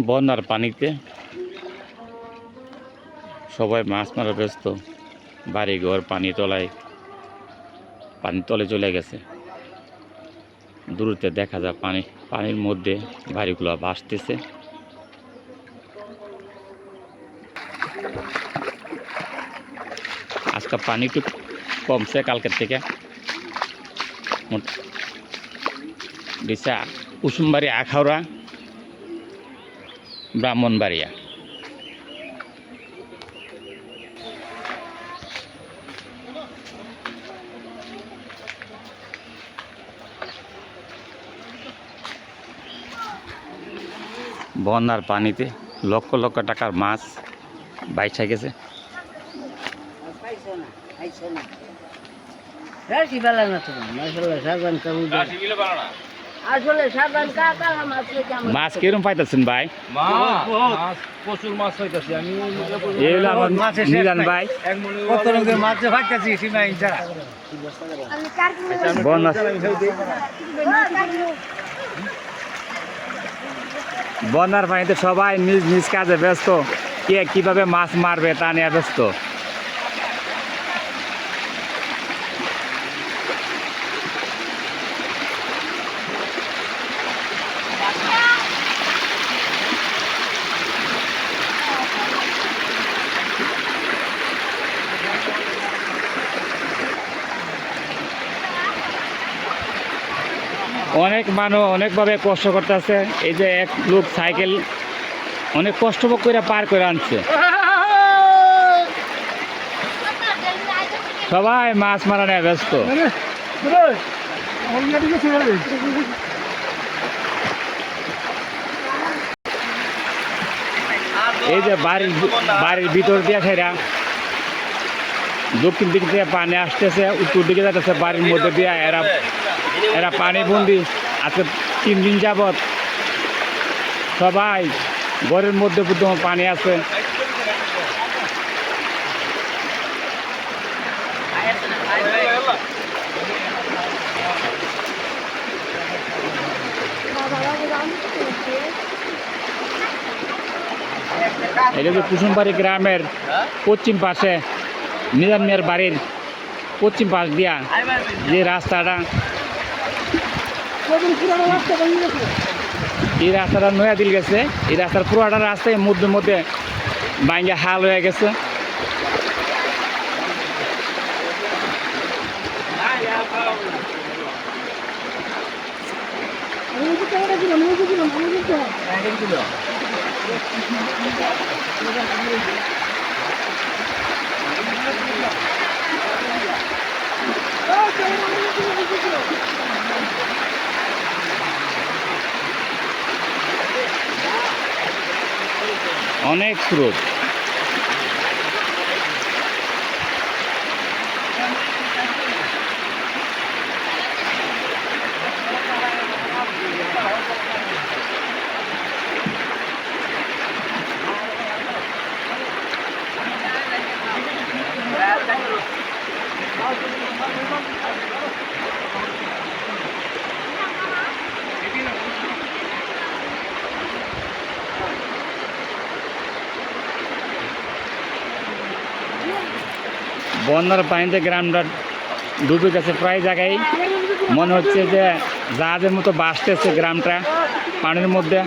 বন্যার পানিতে সবাই মাছ মারা ব্যস্ত। বাড়িঘর পানি তলে চলে গেছে। দূরতে দেখা যায় পানির মধ্যে বাড়িগুলো ভাসতেছে। আজকে পানি একটু কমছে কালকের থেকে। কুসুমবাড়ি, আখাউড়া, ব্রাহ্মণবাড়িয়া। বন্যার পানিতে লক্ষ লক্ষ টাকার মাছ বাইচা গেছে। মাছ কিরম পাইতেছেন ভাই? প্রচুর মাছ পাইতেছি আমি। মিলান ভাই কত রকমের মাছ পাইতেছি সীমাহীন ছাড়া। বন্যার পানিতে সবাই নিজ নিজ কাজে ব্যস্ত। কে কিভাবে মাছ মারবে তা নিয়ে ব্যস্ত। অনেক মানুষ অনেকভাবে কষ্ট করতেছে। এই যে এক লোক সাইকেল অনেক কষ্ট করে পার করে আনছে। সবাই মাছ মারা নিয়ে ব্যস্ত। এই যে বাড়ির ভিতর দিয়ে সেরা দক্ষিণ দিক দিয়ে পানি আসতেছে, উত্তর দিকে যাচ্ছে বাড়ির মধ্যে দিয়ে। এরা পানি বন্দি আজকে 3 দিন যাবৎ। সবাই ঘরের মধ্যে পানি আছে। এটা যে কুসুমবাড়ি গ্রামের পশ্চিম পাশে নিজাম মিয়ার বাড়ির পশ্চিম পাশ দিয়া যে রাস্তাটা, এই রাস্তাটা নয়া দিল গেছে। এই রাস্তার পুরোটা রাস্তায় মধ্যে মধ্যে বাইঙ্গে হাল হয়ে গেছে। অনেক স্রোত। বন্যার পানিতে গ্রামটা ডুবে গেছে প্রায় জায়গায়। মনে হচ্ছে যে জাহাজের মতো ভাসতেছে গ্রামটা পানির মধ্যে।